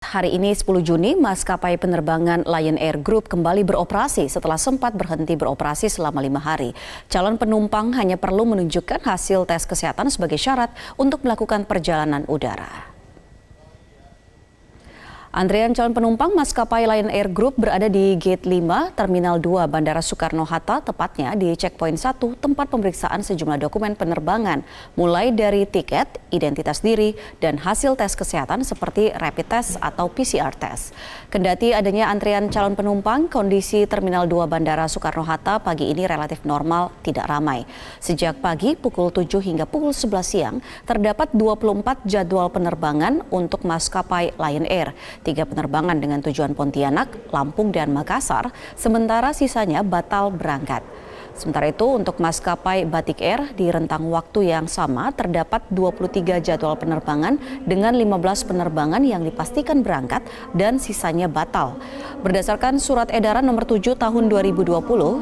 Hari ini 10 Juni, maskapai penerbangan Lion Air Group kembali beroperasi setelah sempat berhenti beroperasi selama 5 hari. Calon penumpang hanya perlu menunjukkan hasil tes kesehatan sebagai syarat untuk melakukan perjalanan udara. Antrean calon penumpang maskapai Lion Air Group berada di Gate 5, Terminal 2 Bandara Soekarno-Hatta, tepatnya di Checkpoint 1, tempat pemeriksaan sejumlah dokumen penerbangan, mulai dari tiket, identitas diri, dan hasil tes kesehatan seperti rapid test atau PCR test. Kendati adanya antrean calon penumpang, kondisi Terminal 2 Bandara Soekarno-Hatta pagi ini relatif normal, tidak ramai. Sejak pagi pukul 7 hingga pukul 11 siang, terdapat 24 jadwal penerbangan untuk maskapai Lion Air. 3 penerbangan dengan tujuan Pontianak, Lampung, dan Makassar, sementara sisanya batal berangkat. Sementara itu untuk maskapai Batik Air di rentang waktu yang sama terdapat 23 jadwal penerbangan dengan 15 penerbangan yang dipastikan berangkat dan sisanya batal. Berdasarkan surat edaran nomor 7 tahun 2020,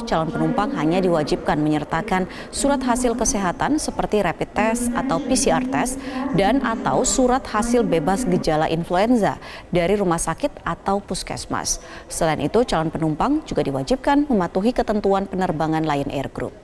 calon penumpang hanya diwajibkan menyertakan surat hasil kesehatan seperti rapid test atau PCR test dan atau surat hasil bebas gejala influenza dari rumah sakit atau puskesmas. Selain itu, calon penumpang juga diwajibkan mematuhi ketentuan penerbangan Lion Air Group.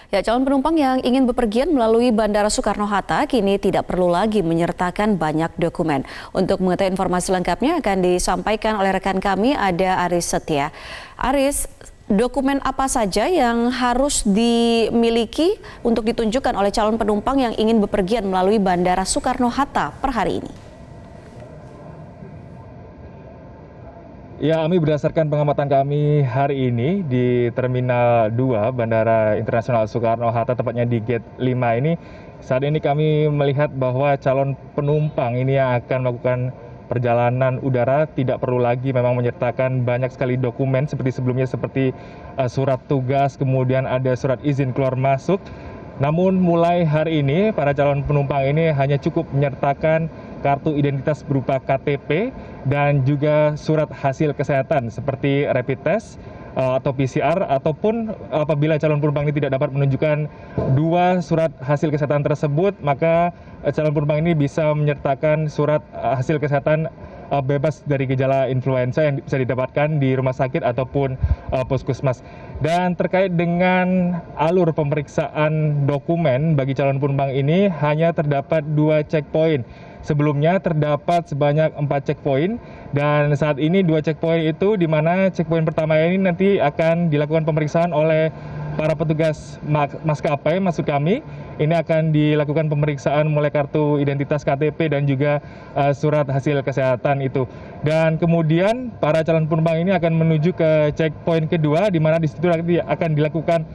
Ya, calon penumpang yang ingin bepergian melalui Bandara Soekarno-Hatta kini tidak perlu lagi menyertakan banyak dokumen. Untuk mengetahui informasi lengkapnya akan disampaikan oleh rekan kami, ada Aris Setia. Aris, dokumen apa saja yang harus dimiliki untuk ditunjukkan oleh calon penumpang yang ingin bepergian melalui Bandara Soekarno-Hatta per hari ini? Ya, Ami, berdasarkan pengamatan kami hari ini di Terminal 2 Bandara Internasional Soekarno-Hatta, tepatnya di Gate 5 ini, saat ini kami melihat bahwa calon penumpang ini yang akan melakukan perjalanan udara tidak perlu lagi memang menyertakan banyak sekali dokumen seperti sebelumnya, seperti surat tugas, kemudian ada surat izin keluar masuk. Namun mulai hari ini para calon penumpang ini hanya cukup menyertakan kartu identitas berupa KTP dan juga surat hasil kesehatan seperti rapid test atau PCR, ataupun apabila calon penumpang ini tidak dapat menunjukkan 2 surat hasil kesehatan tersebut, maka calon penumpang ini bisa menyertakan surat hasil kesehatan bebas dari gejala influenza yang bisa didapatkan di rumah sakit ataupun puskesmas. Dan terkait dengan alur pemeriksaan dokumen bagi calon penumpang ini hanya terdapat 2 checkpoint. Sebelumnya terdapat sebanyak 4 checkpoint, dan saat ini 2 checkpoint itu di mana checkpoint pertama ini nanti akan dilakukan pemeriksaan oleh para petugas maskapai, maksud kami. Ini akan dilakukan pemeriksaan mulai kartu identitas KTP dan juga surat hasil kesehatan itu. Dan kemudian para calon penumpang ini akan menuju ke checkpoint kedua, di mana di situ nanti akan dilakukan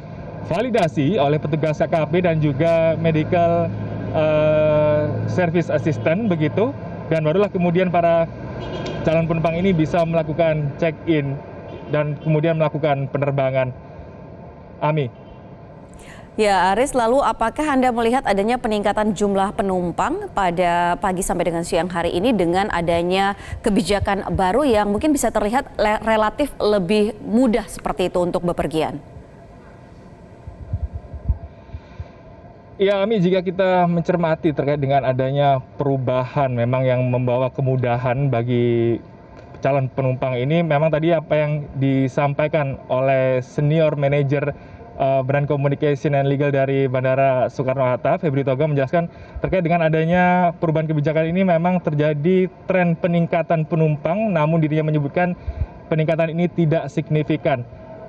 validasi oleh petugas KKP dan juga medical service assistant begitu, dan barulah kemudian para calon penumpang ini bisa melakukan check-in dan kemudian melakukan penerbangan. Ami. Ya, Aris, lalu apakah Anda melihat adanya peningkatan jumlah penumpang pada pagi sampai dengan siang hari ini dengan adanya kebijakan baru yang mungkin bisa terlihat relatif lebih mudah seperti itu untuk bepergian? Ya, Ami, jika kita mencermati terkait dengan adanya perubahan memang yang membawa kemudahan bagi calon penumpang ini, memang tadi apa yang disampaikan oleh senior manager brand communication and legal dari Bandara Soekarno-Hatta, Febri Toga, menjelaskan terkait dengan adanya perubahan kebijakan ini memang terjadi tren peningkatan penumpang, namun dirinya menyebutkan peningkatan ini tidak signifikan.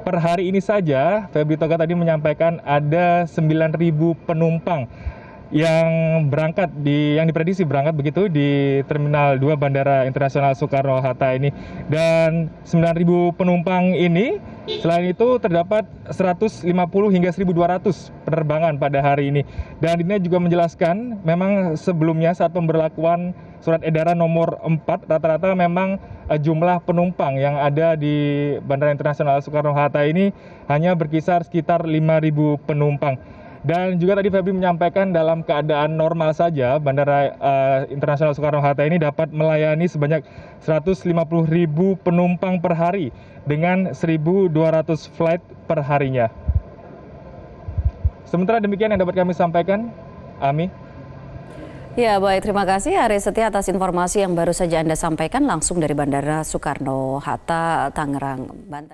Per hari ini saja, Febri Toga tadi menyampaikan ada 9.000 penumpang yang diprediksi berangkat begitu di Terminal 2 Bandara Internasional Soekarno-Hatta ini. Dan 9.000 penumpang ini, selain itu terdapat 150 hingga 1.200 penerbangan pada hari ini. Dan ini juga menjelaskan memang sebelumnya saat pemberlakuan surat edaran nomor 4, rata-rata memang jumlah penumpang yang ada di Bandara Internasional Soekarno-Hatta ini hanya berkisar sekitar 5.000 penumpang. Dan juga tadi Febri menyampaikan dalam keadaan normal saja Bandara Internasional Soekarno-Hatta ini dapat melayani sebanyak 150.000 penumpang per hari dengan 1.200 flight per harinya. Sementara demikian yang dapat kami sampaikan, Ami. Ya baik, terima kasih Haris Setia atas informasi yang baru saja Anda sampaikan langsung dari Bandara Soekarno-Hatta, Tangerang, Banten.